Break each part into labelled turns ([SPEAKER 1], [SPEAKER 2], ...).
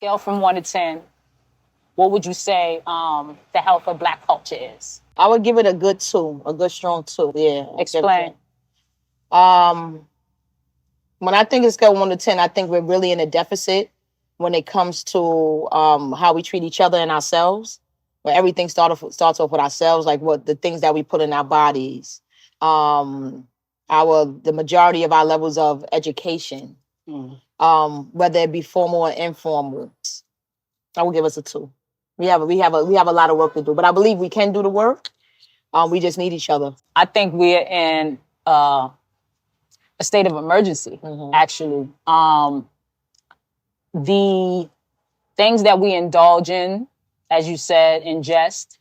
[SPEAKER 1] scale from 1 to 10, what would you say the health of Black culture is?
[SPEAKER 2] I would give it a good 2, a good strong 2. Yeah.
[SPEAKER 1] Explain.
[SPEAKER 2] When I think it's scale 1 to 10, I think we're really in a deficit when it comes to how we treat each other and ourselves. Where everything starts off with ourselves, like what the things that we put in our bodies, the majority of our levels of education, whether it be formal or informal. I would give us a 2. We have a lot of work to do, but I believe we can do the work. We just need each other.
[SPEAKER 1] I think we're in a state of emergency, actually. The things that we indulge in, as you said, ingest,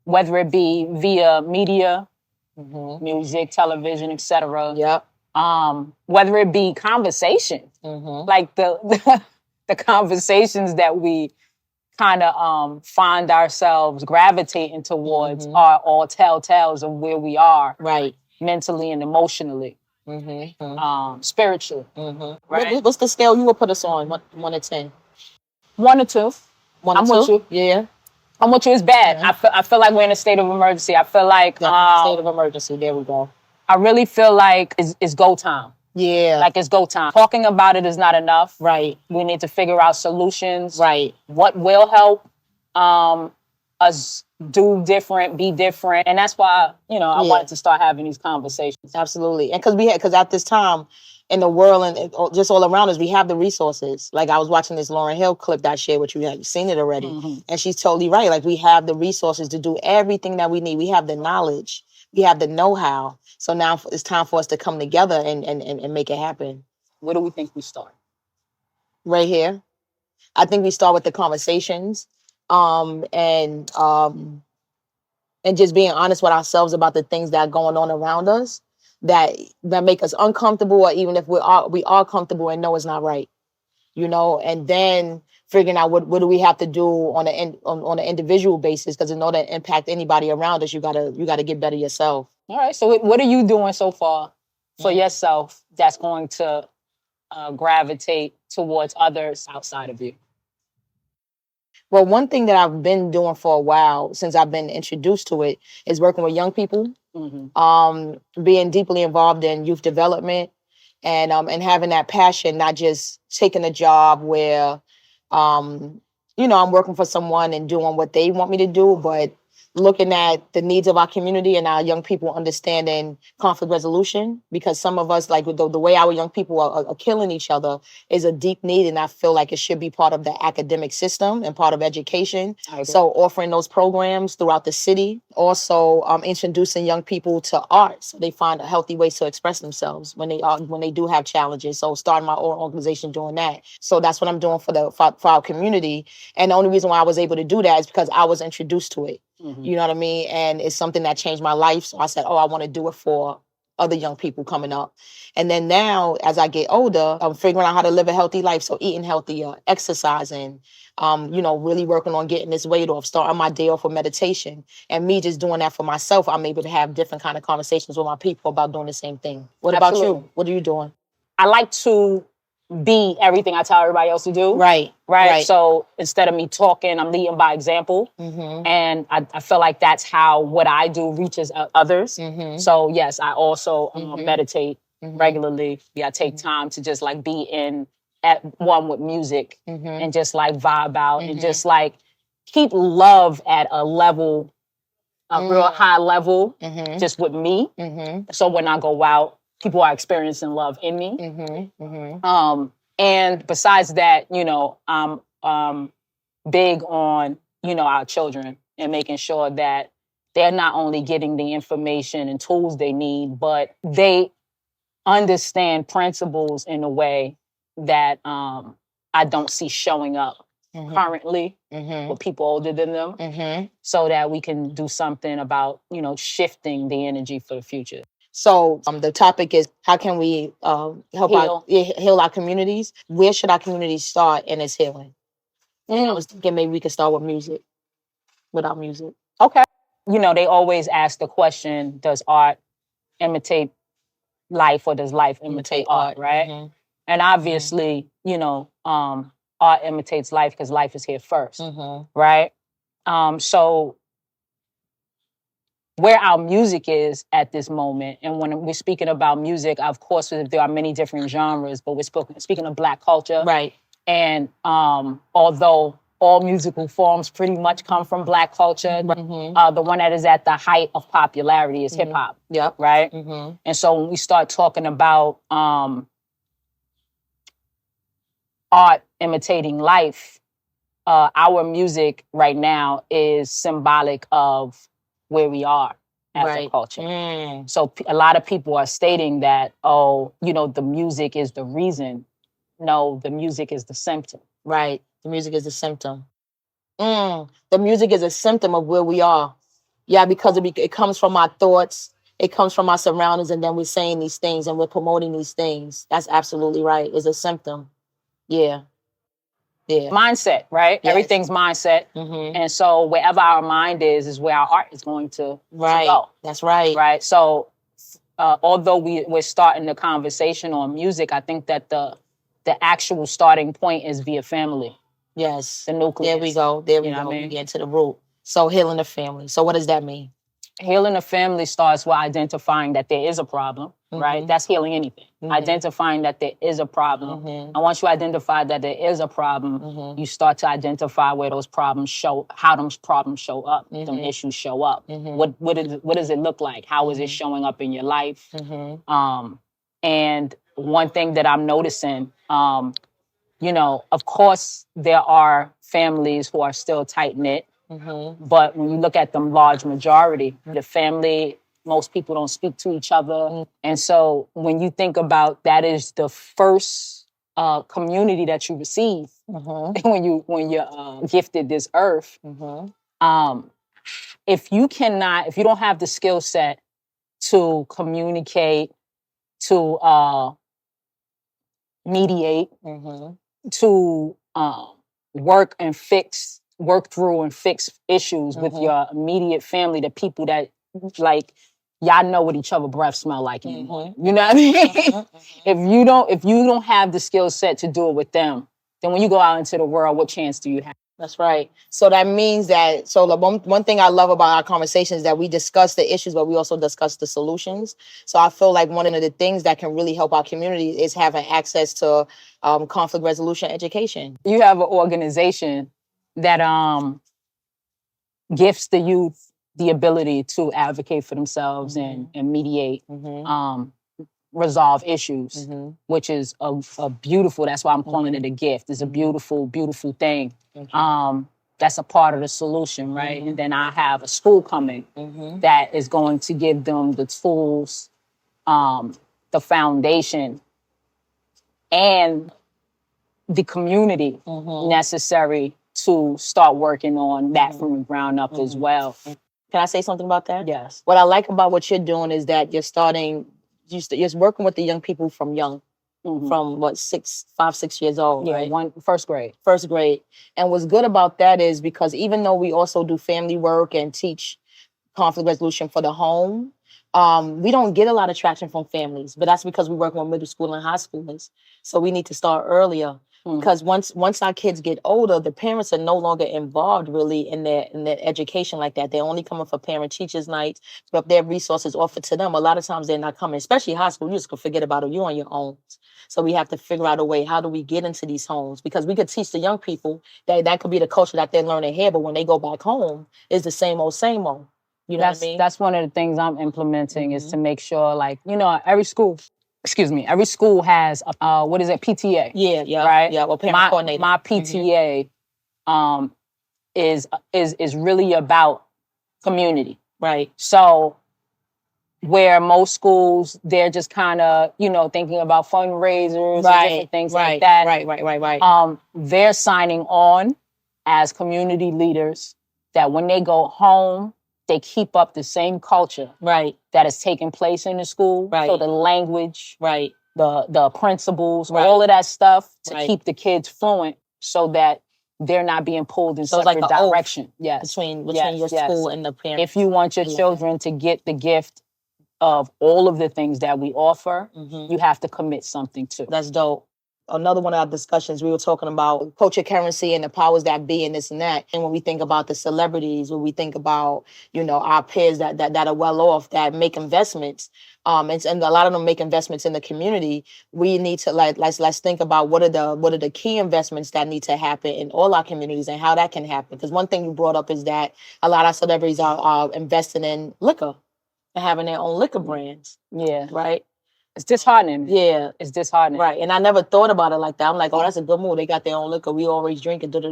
[SPEAKER 1] whether it be via media, music, television, etc.
[SPEAKER 2] Yep.
[SPEAKER 1] Whether it be conversation, like the conversations that we kind of find ourselves gravitating towards are all telltales of where we are,
[SPEAKER 2] right,
[SPEAKER 1] mentally and emotionally, spiritually. Right?
[SPEAKER 2] What's the scale you would put us on? 1 to 10.
[SPEAKER 1] 1 or 2.
[SPEAKER 2] 1
[SPEAKER 1] I'm
[SPEAKER 2] or 2?
[SPEAKER 1] with you.
[SPEAKER 2] Yeah.
[SPEAKER 1] I'm with you. It's bad. I feel like we're in a state of emergency. I feel like
[SPEAKER 2] state of emergency. There we go.
[SPEAKER 1] I really feel like it's go time.
[SPEAKER 2] Yeah.
[SPEAKER 1] Like it's go time. Talking about it is not enough.
[SPEAKER 2] Right.
[SPEAKER 1] We need to figure out solutions.
[SPEAKER 2] Right.
[SPEAKER 1] What will help us do different, be different. And that's why, I wanted to start having these conversations.
[SPEAKER 2] Absolutely. And because at this time in the world and just all around us, we have the resources. Like I was watching this Lauryn Hill clip that I shared with you. Have seen it already? And she's totally right. Like we have the resources to do everything that we need. We have the knowledge. We have the know-how. So now it's time for us to come together and make it happen.
[SPEAKER 1] Where do we think we start?
[SPEAKER 2] Right here. I think we start with the conversations and just being honest with ourselves about the things that are going on around us that make us uncomfortable, or even if we are comfortable and know it's not right, and then figuring out what do we have to do on an individual basis, because in order to impact anybody around us, you gotta get better yourself.
[SPEAKER 1] All right. So what are you doing so far for yourself that's going to gravitate towards others outside of you?
[SPEAKER 2] Well, one thing that I've been doing for a while, since I've been introduced to it, is working with young people, being deeply involved in youth development, and having that passion, not just taking a job where, I'm working for someone and doing what they want me to do, but looking at the needs of our community and our young people understanding conflict resolution, because some of us, like the way our young people are killing each other is a deep need. And I feel like it should be part of the academic system and part of education. So offering those programs throughout the city, also introducing young people to art so they find healthy ways to express themselves when they do have challenges. So starting my own organization doing that. So that's what I'm doing for our community. And the only reason why I was able to do that is because I was introduced to it. You know what I mean? And it's something that changed my life. So I said, I want to do it for other young people coming up. And then now, as I get older, I'm figuring out how to live a healthy life. So eating healthier, exercising, really working on getting this weight off, starting my day off with meditation. And me just doing that for myself, I'm able to have different kind of conversations with my people about doing the same thing. What about you? What are you doing?
[SPEAKER 1] I like to be everything I tell everybody else to do.
[SPEAKER 2] Right.
[SPEAKER 1] So instead of me talking, I'm leading by example. And I feel like that's how what I do reaches others. So yes, I also meditate regularly. I take time to just like be at one with music and just like vibe out and just like keep love at a level, a real high level, just with me. So when I go out, people are experiencing love in me. And besides that, I'm big on, our children and making sure that they're not only getting the information and tools they need, but they understand principles in a way that I don't see showing up currently with people older than them, so that we can do something about, shifting the energy for the future.
[SPEAKER 2] So the topic is, how can we heal our communities? Where should our communities start in its healing? I was thinking maybe we could start with music, without music.
[SPEAKER 1] Okay. They always ask the question, does art imitate life or does life imitate art, right? And obviously, art imitates life because life is here first, right? So where our music is at this moment, and when we're speaking about music, of course, there are many different genres, but we're speaking of Black culture.
[SPEAKER 2] Right.
[SPEAKER 1] And although all musical forms pretty much come from Black culture, the one that is at the height of popularity is hip hop.
[SPEAKER 2] Yep.
[SPEAKER 1] Right? And so when we start talking about art imitating life, our music right now is symbolic of where we are as a culture. So a lot of people are stating that, the music is the reason. No, the music is the symptom.
[SPEAKER 2] Right. The music is the symptom. The music is a symptom of where we are. Yeah, because it comes from our thoughts. It comes from our surroundings, and then we're saying these things and we're promoting these things. That's absolutely right. It's a symptom. Yeah. Yeah.
[SPEAKER 1] Mindset, right?
[SPEAKER 2] Yes.
[SPEAKER 1] Everything's mindset. And so wherever our mind is where our art is going to go.
[SPEAKER 2] That's right.
[SPEAKER 1] Right. So although we're starting the conversation on music, I think that the actual starting point is via family.
[SPEAKER 2] Yes.
[SPEAKER 1] The nucleus.
[SPEAKER 2] There we go. There we go. We get to the root. So healing the family. So what does that mean?
[SPEAKER 1] Healing the family starts with identifying that there is a problem, right? That's healing anything. Identifying that there is a problem. And once you identify that there is a problem, you start to identify where those problems how those problems show up, them issues show up. What does it look like? How is it showing up in your life? And one thing that I'm noticing, of course, there are families who are still tight-knit. But when you look at the large majority, the family, most people don't speak to each other. And so when you think about that is the first community that you receive when you're gifted this earth. If you don't have the skill set to communicate, to mediate, to work through and fix issues with your immediate family, the people that y'all know what each other breath smell like anymore. You know what I mean? If you don't have the skill set to do it with them, then when you go out into the world, what chance do you have?
[SPEAKER 2] That's right. So that means that, so the one thing I love about our conversation is that we discuss the issues, but we also discuss the solutions. So I feel like one of the things that can really help our community is having access to conflict resolution education.
[SPEAKER 1] You have an organization that gifts the youth the ability to advocate for themselves and mediate, resolve issues, which is a beautiful, that's why I'm calling it a gift. It's a beautiful, beautiful thing. That's a part of the solution, right? And then I have a school coming that is going to give them the tools, the foundation, and the community necessary to start working on that from the ground up as well.
[SPEAKER 2] Can I say something about that?
[SPEAKER 1] Yes.
[SPEAKER 2] What I like about what you're doing is that you're working with the young people from young. From 5, 6 years old, right?
[SPEAKER 1] First grade.
[SPEAKER 2] First grade. And what's good about that is because even though we also do family work and teach conflict resolution for the home, we don't get a lot of traction from families, but that's because we work with middle school and high schoolers. So we need to start earlier. Because once our kids get older, the parents are no longer involved really in their education like that. They're only coming for parent-teachers nights. But if there are resources offered to them, a lot of times they're not coming, especially high school. You just can forget about it. You're on your own. So we have to figure out a way, how do we get into these homes? Because we could teach the young people that could be the culture that they're learning here, but when they go back home, it's the same old, same old. You know what I mean?
[SPEAKER 1] That's one of the things I'm implementing is to make sure, every school has what is it, PTA?
[SPEAKER 2] Yeah,
[SPEAKER 1] right.
[SPEAKER 2] Yeah, well, parent coordinator.
[SPEAKER 1] My PTA is really about community,
[SPEAKER 2] right?
[SPEAKER 1] So where most schools they're just kind of thinking about fundraisers and different things like that.
[SPEAKER 2] Right.
[SPEAKER 1] They're signing on as community leaders that when they go home, they keep up the same culture that is taking place in the school.
[SPEAKER 2] Right.
[SPEAKER 1] So the language,
[SPEAKER 2] right,
[SPEAKER 1] the principles, all of that stuff to keep the kids fluent so that they're not being pulled in separate direction.
[SPEAKER 2] Yes. Between your school and the parents.
[SPEAKER 1] If you want your children to get the gift of all of the things that we offer, you have to commit something to.
[SPEAKER 2] That's dope. another one of our discussions, we were talking about culture currency and the powers that be and this and that. And when we think about the celebrities, when we think about, our peers that are well off, that make investments, and a lot of them make investments in the community, we need to let's think about what are the key investments that need to happen in all our communities and how that can happen. Because one thing you brought up is that a lot of celebrities are investing in liquor and having their own liquor brands.
[SPEAKER 1] Yeah.
[SPEAKER 2] Right.
[SPEAKER 1] It's disheartening.
[SPEAKER 2] Yeah.
[SPEAKER 1] It's disheartening.
[SPEAKER 2] Right. And I never thought about it like that. I'm like, oh, that's a good move. They got their own liquor. We always drink it. But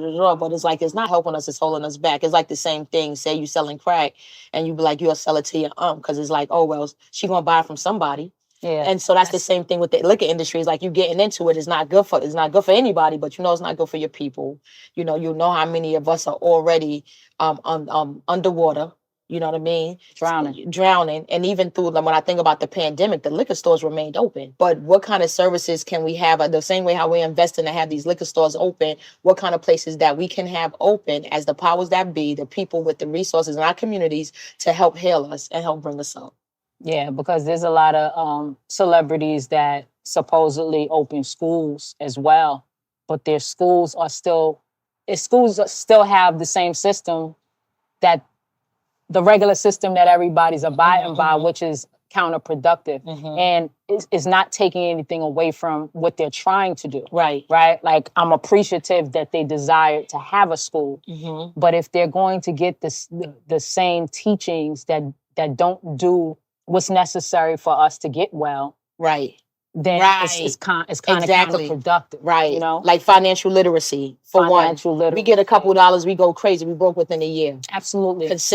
[SPEAKER 2] it's like, it's not helping us. It's holding us back. It's like the same thing. Say you selling crack and you be like, you'll sell it to your because it's like, oh, well, she going to buy it from somebody.
[SPEAKER 1] Yeah.
[SPEAKER 2] And so that's the same thing with the liquor industry. It's like you getting into it. It's not good for anybody, but it's not good for your people. You know how many of us are already underwater. You know what I mean? Drowning. And even through, when I think about the pandemic, the liquor stores remained open. But what kind of services can we have? The same way how we're investing to have these liquor stores open, what kind of places that we can have open as the powers that be, the people with the resources in our communities to help heal us and help bring us up.
[SPEAKER 1] Yeah, because there's a lot of celebrities that supposedly open schools as well, but their schools still have the same system that the regular system that everybody's abiding by, which is counterproductive. And it's not taking anything away from what they're trying to do.
[SPEAKER 2] Right.
[SPEAKER 1] Right? Like, I'm appreciative that they desire to have a school. But if they're going to get the same teachings that don't do what's necessary for us to get well,
[SPEAKER 2] right,
[SPEAKER 1] then it's kind of
[SPEAKER 2] exactly.
[SPEAKER 1] counterproductive.
[SPEAKER 2] Right. Like financial literacy, for one. We get a couple $, we go crazy. We broke within a year.
[SPEAKER 1] Absolutely.
[SPEAKER 2] That's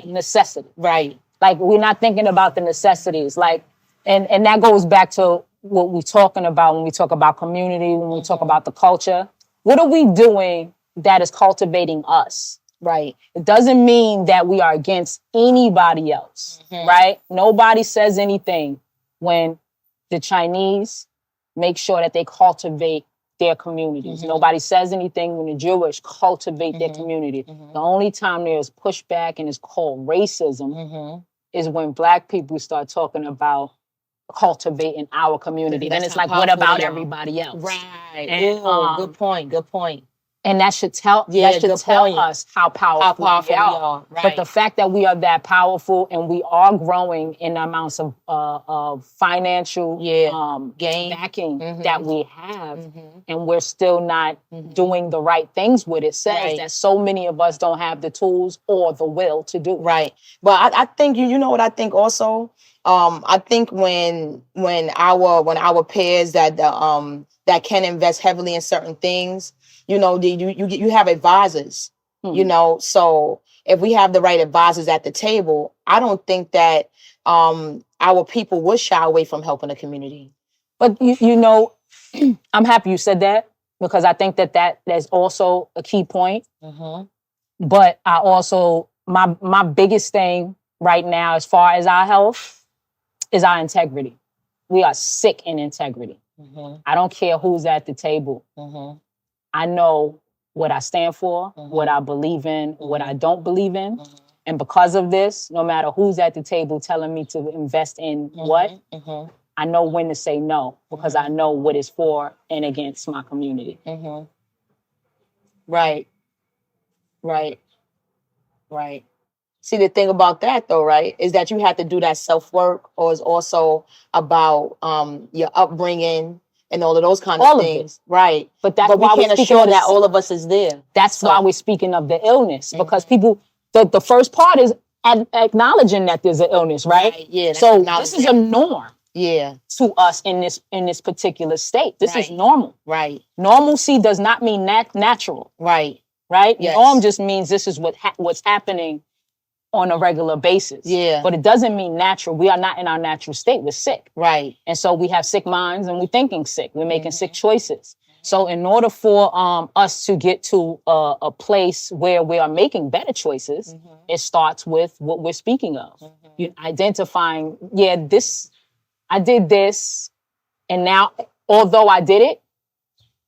[SPEAKER 1] necessity.
[SPEAKER 2] Right.
[SPEAKER 1] Like, we're not thinking about the necessities. Like, and that goes back to what we're talking about when we talk about community, when we talk about the culture. What are we doing that is cultivating us?
[SPEAKER 2] Right.
[SPEAKER 1] It doesn't mean that we are against anybody else, right? Nobody says anything when the Chinese make sure that they cultivate their communities. Nobody says anything when the Jewish cultivate their community. The only time there's pushback and it's called racism is when Black people start talking about cultivating our community. Then it's like, what about everybody else?
[SPEAKER 2] Right. And, good point.
[SPEAKER 1] And that should tell us how powerful we are.
[SPEAKER 2] Right.
[SPEAKER 1] But the fact that we are that powerful and we are growing in the amounts of financial
[SPEAKER 2] gain
[SPEAKER 1] backing that we have, and we're still not doing the right things with it, says that so many of us don't have the tools or the will to do it.
[SPEAKER 2] Right. But I think, you know what I think also? I think when our peers that can invest heavily in certain things, you have advisors, so if we have the right advisors at the table, I don't think that our people would shy away from helping the community.
[SPEAKER 1] But I'm happy you said that, because I think that's also a key point. But I also, my biggest thing right now as far as our health is our integrity. We are sick in integrity. I don't care who's at the table. I know what I stand for, what I believe in, what I don't believe in. And because of this, no matter who's at the table telling me to invest in what, I know when to say no, because I know what is for and against my community.
[SPEAKER 2] Right. See, the thing about that, though, right, is that you have to do that self-work, or it's also about your upbringing and all of those kind of things. Right.
[SPEAKER 1] But that's
[SPEAKER 2] we
[SPEAKER 1] why
[SPEAKER 2] can't assure that all of us is there.
[SPEAKER 1] That's why we're speaking of the illness, because people, the first part is acknowledging that there's an illness, right?
[SPEAKER 2] Yeah.
[SPEAKER 1] So this is a norm.
[SPEAKER 2] Yeah.
[SPEAKER 1] To us in this particular state. This is normal.
[SPEAKER 2] Right.
[SPEAKER 1] Normalcy does not mean natural.
[SPEAKER 2] Right.
[SPEAKER 1] Yes. Norm just means this is what's happening on a regular basis.
[SPEAKER 2] Yeah.
[SPEAKER 1] But it doesn't mean natural. We are not in our natural state. We're sick.
[SPEAKER 2] Right.
[SPEAKER 1] And so we have sick minds and we're thinking sick. We're making sick choices. So in order for us to get to a place where we are making better choices, it starts with what we're speaking of. You identifying, I did this, and now, although I did it,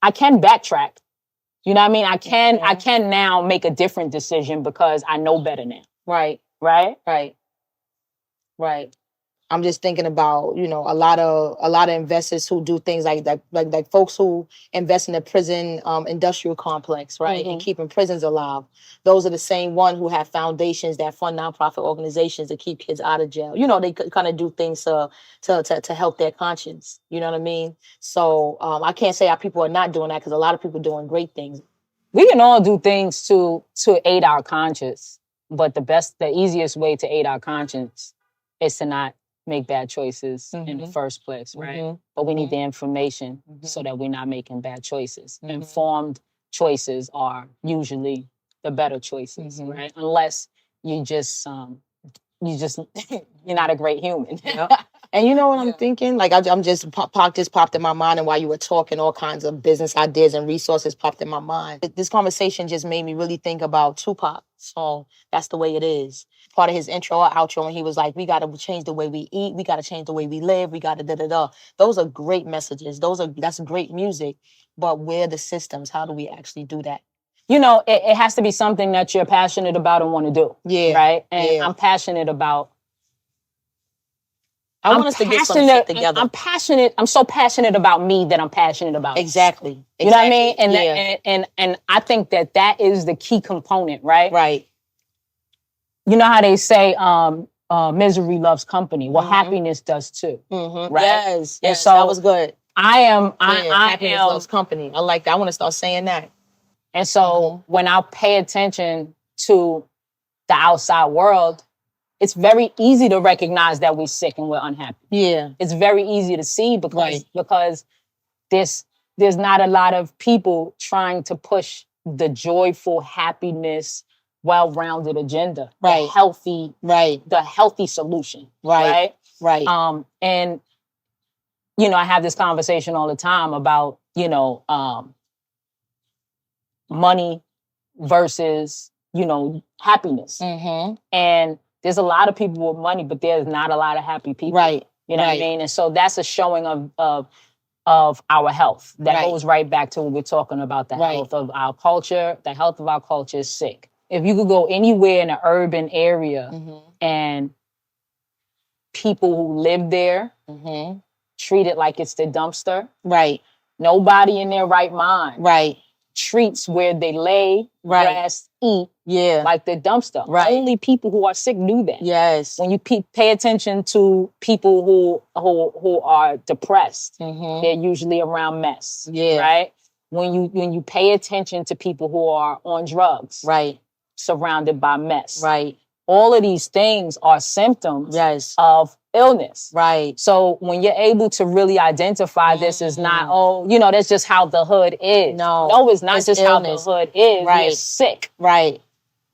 [SPEAKER 1] I can backtrack. You know what I mean? I can now make a different decision because I know better now.
[SPEAKER 2] Right. I'm just thinking about, a lot of investors who do things like that, like folks who invest in the prison industrial complex, right? And keeping prisons alive. Those are the same one who have foundations that fund nonprofit organizations to keep kids out of jail. They kind of do things to help their conscience. You know what I mean? So I can't say how people are not doing that, because a lot of people are doing great things.
[SPEAKER 1] We can all do things to aid our conscience, but the easiest way to aid our conscience is to not make bad choices in the first place, right? But we need the information so that we're not making bad choices. Informed choices are usually the better choices, right? Unless you just you're not a great human.
[SPEAKER 2] And you know what I'm thinking? Like I'm just this popped in my mind, and while you were talking, all kinds of business ideas and resources popped in my mind. This conversation just made me really think about Tupac. So that's the way it is. Part of his intro or outro, and he was like, "We got to change the way we eat. We got to change the way we live. We got to da da da." Those are great messages. That's great music. But where are the systems? How do we actually do that?
[SPEAKER 1] It has to be something that you're passionate about and want to do.
[SPEAKER 2] Yeah.
[SPEAKER 1] Right. And I'm passionate about.
[SPEAKER 2] I want us to get some shit together.
[SPEAKER 1] I'm so passionate about me that I'm passionate about
[SPEAKER 2] exactly.
[SPEAKER 1] You know what I mean? And I think that is the key component, right?
[SPEAKER 2] Right.
[SPEAKER 1] You know how they say misery loves company. Well, happiness does too.
[SPEAKER 2] Right?
[SPEAKER 1] Yes.
[SPEAKER 2] And so that was good.
[SPEAKER 1] Happiness
[SPEAKER 2] loves company. I like that. I want to start saying that.
[SPEAKER 1] And so when I pay attention to the outside world, it's very easy to recognize that we're sick and we're unhappy.
[SPEAKER 2] Yeah.
[SPEAKER 1] It's very easy to see because there's not a lot of people trying to push the joyful happiness, well-rounded agenda.
[SPEAKER 2] Right.
[SPEAKER 1] The healthy solution.
[SPEAKER 2] Right.
[SPEAKER 1] And I have this conversation all the time about, money versus, happiness. And there's a lot of people with money, but there's not a lot of happy people.
[SPEAKER 2] Right.
[SPEAKER 1] You know what I mean? And so that's a showing of our health. That goes right back to when we're talking about the health of our culture. The health of our culture is sick. If you could go anywhere in an urban area and people who live there treat it like it's the dumpster.
[SPEAKER 2] Right.
[SPEAKER 1] Nobody in their right mind.
[SPEAKER 2] Right.
[SPEAKER 1] Treats where they lay, rest, eat, like the dumpster.
[SPEAKER 2] Right.
[SPEAKER 1] Only people who are sick do that.
[SPEAKER 2] Yes.
[SPEAKER 1] When you pay attention to people who are depressed, they're usually around mess.
[SPEAKER 2] Yeah.
[SPEAKER 1] Right. When you pay attention to people who are on drugs, surrounded by mess.
[SPEAKER 2] Right.
[SPEAKER 1] All of these things are symptoms of illness.
[SPEAKER 2] Right.
[SPEAKER 1] So when you're able to really identify this as not, that's just how the hood is. No, it's not just illness. How the hood is. Right. We're sick.
[SPEAKER 2] Right.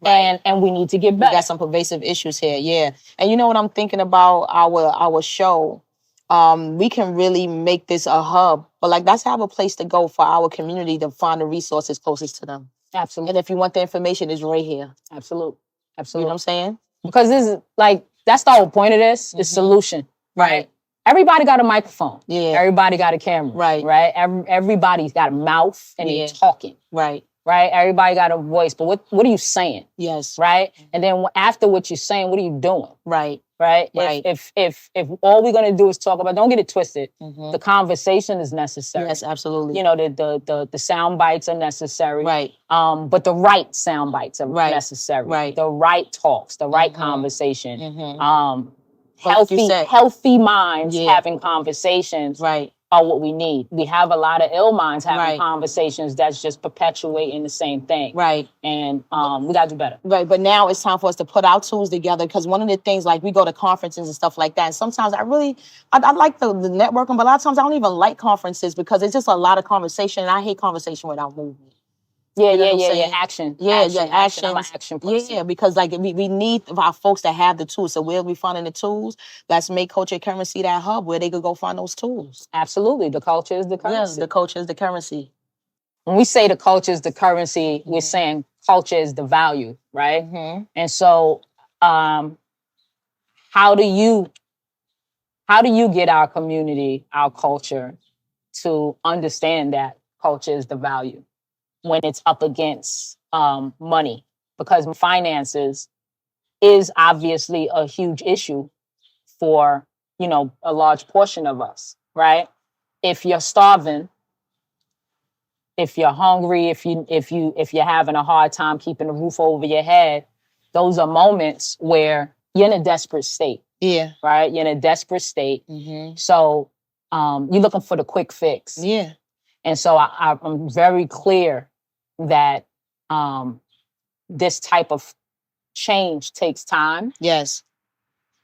[SPEAKER 1] And we need to get better.
[SPEAKER 2] We got some pervasive issues here. Yeah. And you know what I'm thinking about our show? We can really make this a hub, but let's have a place to go for our community to find the resources closest to them.
[SPEAKER 1] Absolutely.
[SPEAKER 2] And if you want the information, it's right here.
[SPEAKER 1] Absolutely.
[SPEAKER 2] You know what I'm saying?
[SPEAKER 1] Because this is that's the whole point of this, is solution. Right. Everybody got a microphone.
[SPEAKER 2] Yeah.
[SPEAKER 1] Everybody got a camera.
[SPEAKER 2] Right.
[SPEAKER 1] Everybody's got a mouth and they're talking.
[SPEAKER 2] Right.
[SPEAKER 1] Everybody got a voice, but what are you saying?
[SPEAKER 2] Yes.
[SPEAKER 1] Right. And then after what you're saying, what are you doing?
[SPEAKER 2] Right.
[SPEAKER 1] Right. If all we're gonna do is talk about, don't get it twisted. The conversation is necessary.
[SPEAKER 2] Yes, absolutely.
[SPEAKER 1] The sound bites are necessary.
[SPEAKER 2] Right.
[SPEAKER 1] But the right sound bites are necessary.
[SPEAKER 2] Right.
[SPEAKER 1] The right talks, the right conversation.
[SPEAKER 2] Healthy
[SPEAKER 1] minds having conversations.
[SPEAKER 2] Right.
[SPEAKER 1] Are what we need. We have a lot of ill minds having conversations that's just perpetuating the same thing. Right. And we gotta do better.
[SPEAKER 2] Right. But now it's time for us to put our tools together, because one of the things, we go to conferences and stuff like that. And sometimes I like the networking, but a lot of times I don't even like conferences because it's just a lot of conversation, and I hate conversation without movement.
[SPEAKER 1] Yeah. Action.
[SPEAKER 2] Action.
[SPEAKER 1] I'm an action person.
[SPEAKER 2] Yeah, because we need our folks to have the tools. So where we finding the tools? Let's make Culture Currency that hub where they could go find those tools.
[SPEAKER 1] Absolutely. The culture is the currency.
[SPEAKER 2] Yes, the culture is the currency.
[SPEAKER 1] When we say the culture is the currency, we're saying culture is the value, right? And so how do you get our community, our culture, to understand that culture is the value when it's up against money? Because finances is obviously a huge issue for a large portion of us, right? If you're starving, if you're hungry, if you're having a hard time keeping a roof over your head, those are moments where you're in a desperate state.
[SPEAKER 2] Yeah.
[SPEAKER 1] Right? You're in a desperate state. So you're looking for the quick fix.
[SPEAKER 2] Yeah.
[SPEAKER 1] And so I'm very clear that this type of change takes time.
[SPEAKER 2] Yes.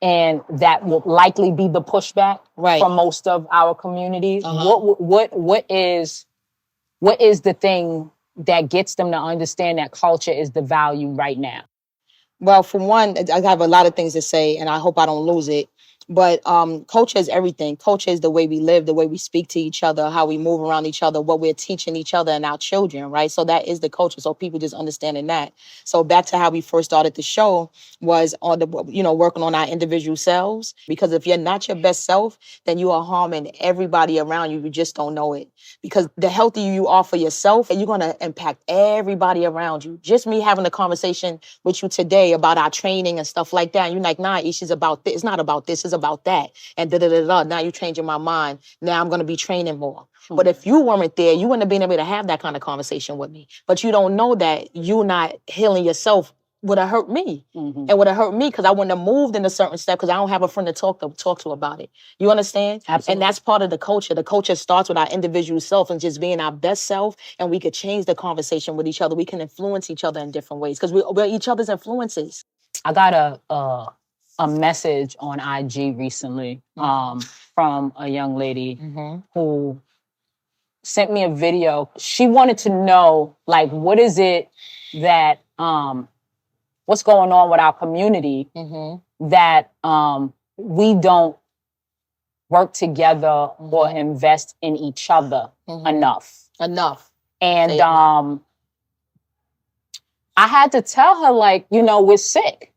[SPEAKER 1] And that will likely be the pushback from most of our communities. What is the thing that gets them to understand that culture is the value right now?
[SPEAKER 2] Well, for one, I have a lot of things to say, and I hope I don't lose it. But culture is everything. Culture is the way we live, the way we speak to each other, how we move around each other, what we're teaching each other and our children, right? So that is the culture. So people just understanding that. So back to how we first started the show was on the, working on our individual selves. Because if you're not your best self, then you are harming everybody around you. You just don't know it. Because the healthier you are for yourself, you're going to impact everybody around you. Just me having a conversation with you today about our training and stuff like that. And you're like, nah, Ish, it's about this. It's not about this. It's about that. And da-da-da-da. Now you're changing my mind. Now I'm going to be training more. But if you weren't there, you wouldn't have been able to have that kind of conversation with me. But you don't know that you not healing yourself would have hurt me. It would have hurt me because I wouldn't have moved in a certain step because I don't have a friend to talk to about it. You understand?
[SPEAKER 1] Absolutely.
[SPEAKER 2] And that's part of the culture. The culture starts with our individual self and just being our best self, and we could change the conversation with each other. We can influence each other in different ways because we're each other's influences.
[SPEAKER 1] I got a message on IG recently from a young lady who sent me a video. She wanted to know, like, what is it that what's going on with our community that we don't work together or invest in each other enough. And I had to tell her, like, we're sick.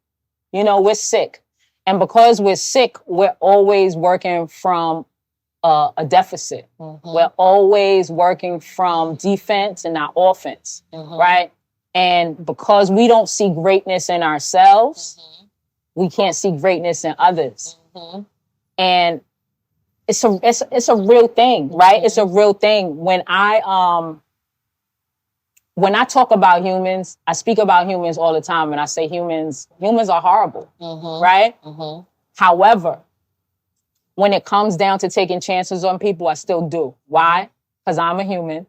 [SPEAKER 1] We're sick. And because we're sick, we're always working from a deficit. We're always working from defense and not offense, right? And because we don't see greatness in ourselves, we can't see greatness in others. And it's a real thing, right? It's a real thing. When I talk about humans, I speak about humans all the time, and I say humans are horrible, right? However, when it comes down to taking chances on people, I still do. Why? Because I'm a human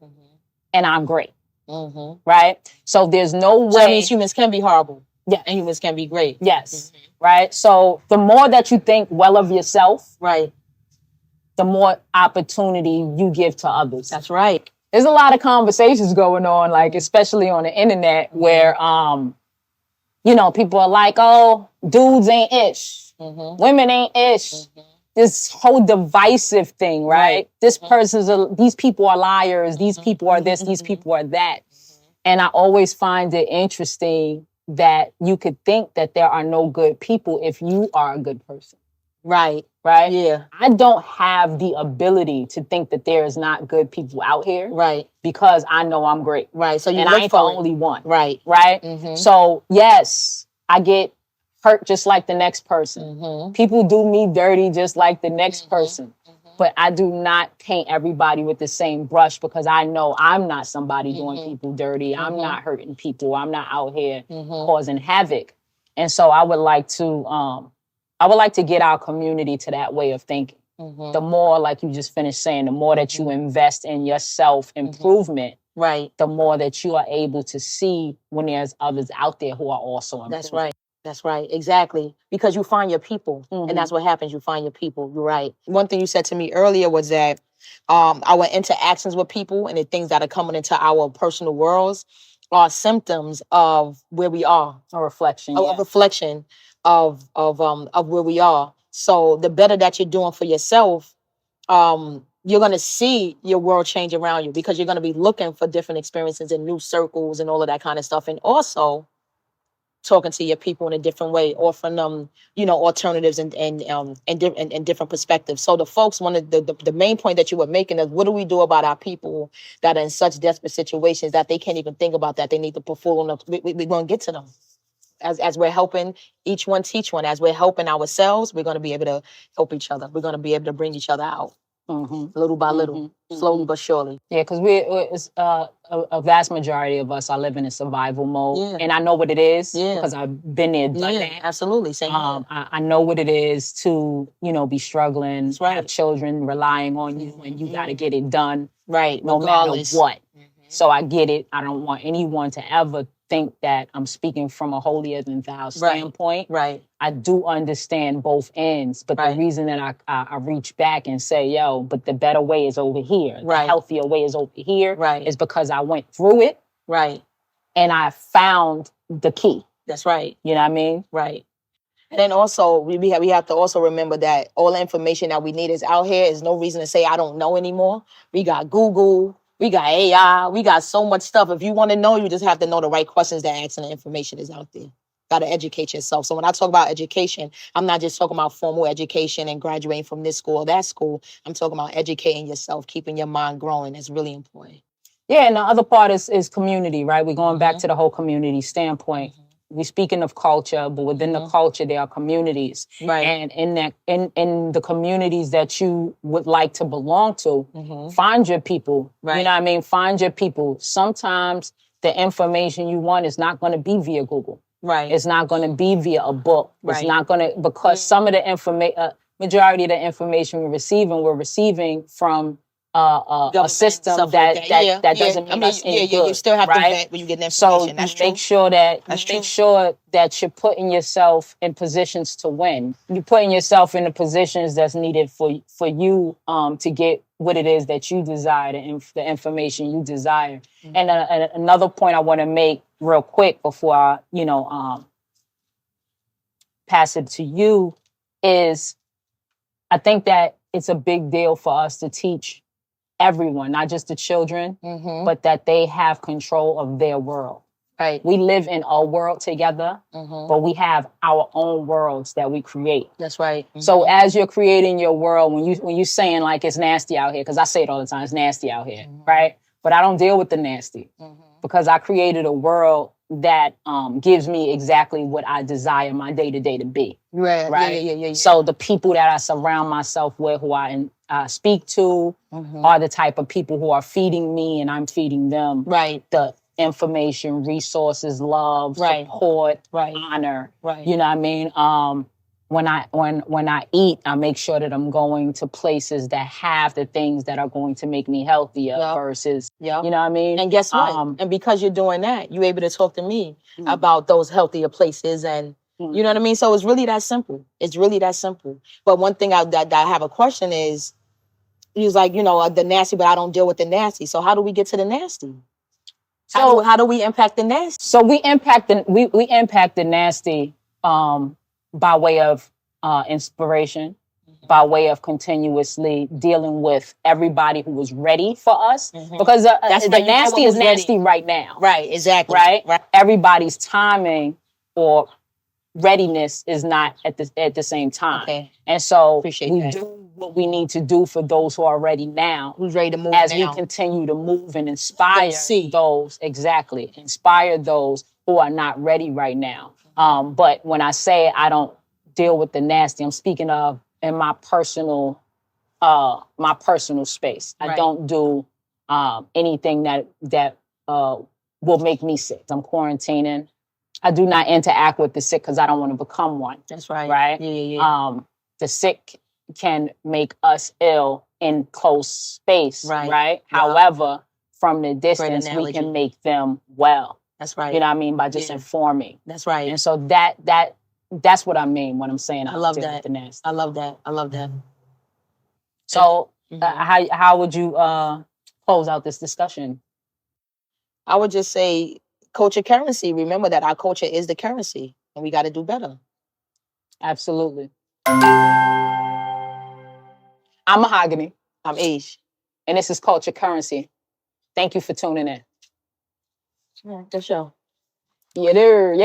[SPEAKER 1] and I'm great. Right? So there's no way.
[SPEAKER 2] So that means humans can be horrible. Yeah. And humans can be great.
[SPEAKER 1] Yes. Right? So the more that you think well of yourself,
[SPEAKER 2] right,
[SPEAKER 1] the more opportunity you give to others.
[SPEAKER 2] That's right.
[SPEAKER 1] There's a lot of conversations going on, like especially on the internet, where people are like, oh, dudes ain't ish. Women ain't ish. This whole divisive thing, right? These people are liars. These people are this. These people are that. And I always find it interesting that you could think that there are no good people if you are a good person.
[SPEAKER 2] Right.
[SPEAKER 1] Yeah. I don't have the ability to think that there is not good people out here.
[SPEAKER 2] Right.
[SPEAKER 1] Because I know I'm great.
[SPEAKER 2] Right. So
[SPEAKER 1] I ain't the only one.
[SPEAKER 2] Right.
[SPEAKER 1] So yes, I get hurt just like the next person. People do me dirty just like the next person. But I do not paint everybody with the same brush because I know I'm not somebody doing people dirty. I'm not hurting people. I'm not out here causing havoc. And so I would like to get our community to that way of thinking. The more, like you just finished saying, the more that you invest in your self-improvement,
[SPEAKER 2] right,
[SPEAKER 1] the more that you are able to see when there's others out there who are also improving.
[SPEAKER 2] That's right. That's right. Exactly. Because you find your people. And that's what happens. You find your people. You're right. One thing you said to me earlier was that our interactions with people and the things that are coming into our personal worlds are symptoms of where we are.
[SPEAKER 1] A reflection.
[SPEAKER 2] A reflection of where we are. So the better that you're doing for yourself, you're going to see your world change around you because you're going to be looking for different experiences and new circles and all of that kind of stuff. And also talking to your people in a different way, offering them, alternatives and different perspectives. So the folks wanted the main point that you were making is, what do we do about our people that are in such desperate situations that they can't even think about that? They need to put full on. We're going to get to them. as we're helping each one teach one, as we're helping ourselves, we're going to be able to help each other. We're going to be able to bring each other out little by little, slowly but surely.
[SPEAKER 1] Yeah, because it's a vast majority of us are living in survival mode, and I know what it is because I've been there, done that.
[SPEAKER 2] Absolutely. Same
[SPEAKER 1] I know what it is to be struggling, have children relying on you, and you got to get it done, no
[SPEAKER 2] regardless.
[SPEAKER 1] matter what. So I get it. I don't want anyone to ever think that I'm speaking from a holier than thou standpoint.
[SPEAKER 2] Right.
[SPEAKER 1] I do understand both ends, but the reason that I reach back and say, yo, but the better way is over here. The healthier way is over here. Is because I went through it. And I found the key.
[SPEAKER 2] That's right.
[SPEAKER 1] You know what I mean?
[SPEAKER 2] Right. And then also, we have to also remember that all the information that we need is out here. There's no reason to say I don't know anymore. We got Google. We got AI. We got so much stuff. If you want to know, you just have to know the right questions to ask, and the information is out there. Got to educate yourself. So when I talk about education, I'm not just talking about formal education and graduating from this school or that school. I'm talking about educating yourself, keeping your mind growing. That's really important.
[SPEAKER 1] Yeah, and the other part is community, right? We're going back to the whole community standpoint. We're speaking of culture, but within the culture, there are communities. And in the communities that you would like to belong to, find your people. You know what I mean? Find your people. Sometimes the information you want is not going to be via Google. It's not going to be via a book. It's not going to, because some of the majority of the information we're receiving from a system that doesn't mean us any good.
[SPEAKER 2] You still have to vet when you get information.
[SPEAKER 1] So make sure that you're putting yourself in positions to win. You're putting yourself in the positions that's needed for you to get what it is that you desire, the information you desire. And another point I want to make real quick before I pass it to you is I think that it's a big deal for us to teach everyone, not just the children, but that they have control of their world. We live in a world together, but we have our own worlds that we create.
[SPEAKER 2] That's right.
[SPEAKER 1] So as you're creating your world, when you're saying like it's nasty out here, because I say it all the time, it's nasty out here, right? But I don't deal with the nasty because I created a world that gives me exactly what I desire my day-to-day to be. Right?
[SPEAKER 2] Yeah.
[SPEAKER 1] So the people that I surround myself with, who I speak to, are the type of people who are feeding me and I'm feeding them. The information, resources, love, support, honor. You know what I mean? When I eat, I make sure that I'm going to places that have the things that are going to make me healthier versus, you know what I mean?
[SPEAKER 2] And guess what? And because you're doing that, you're able to talk to me about those healthier places, and you know what I mean? So it's really that simple. It's really that simple. But one thing that I have a question is, he was like, the nasty, but I don't deal with the nasty. So how do we get to the nasty? How do we impact the nasty?
[SPEAKER 1] So we impact the nasty by way of inspiration, by way of continuously dealing with everybody who was ready for us. Because the nasty is nasty right now.
[SPEAKER 2] Right, exactly.
[SPEAKER 1] Right? Everybody's timing or readiness is not at the same time.
[SPEAKER 2] Okay.
[SPEAKER 1] And so we
[SPEAKER 2] that.
[SPEAKER 1] do what we need to do for those who are ready now.
[SPEAKER 2] Who's ready to move
[SPEAKER 1] as
[SPEAKER 2] now.
[SPEAKER 1] We continue to move and inspire those, inspire those who are not ready right now. But when I say I don't deal with the nasty, I'm speaking of in my personal space. I don't do anything that will make me sick. I'm quarantining. I do not interact with the sick because I don't want to become one.
[SPEAKER 2] That's right.
[SPEAKER 1] Right?
[SPEAKER 2] Yeah.
[SPEAKER 1] The sick can make us ill in close space, right? Yeah. However, from the distance, we can make them well.
[SPEAKER 2] That's right.
[SPEAKER 1] You know what I mean? By just informing.
[SPEAKER 2] That's right.
[SPEAKER 1] And so that's what I mean when I'm saying
[SPEAKER 2] I love that.
[SPEAKER 1] I
[SPEAKER 2] love that.
[SPEAKER 1] So how would you close out this discussion?
[SPEAKER 2] I would just say culture currency. Remember that our culture is the currency and we got to do better.
[SPEAKER 1] Absolutely. I'm Mahogany.
[SPEAKER 2] I'm Ish.
[SPEAKER 1] And this is Culture Currency. Thank you for tuning in.
[SPEAKER 2] Yeah, good show.
[SPEAKER 1] Yeah, there.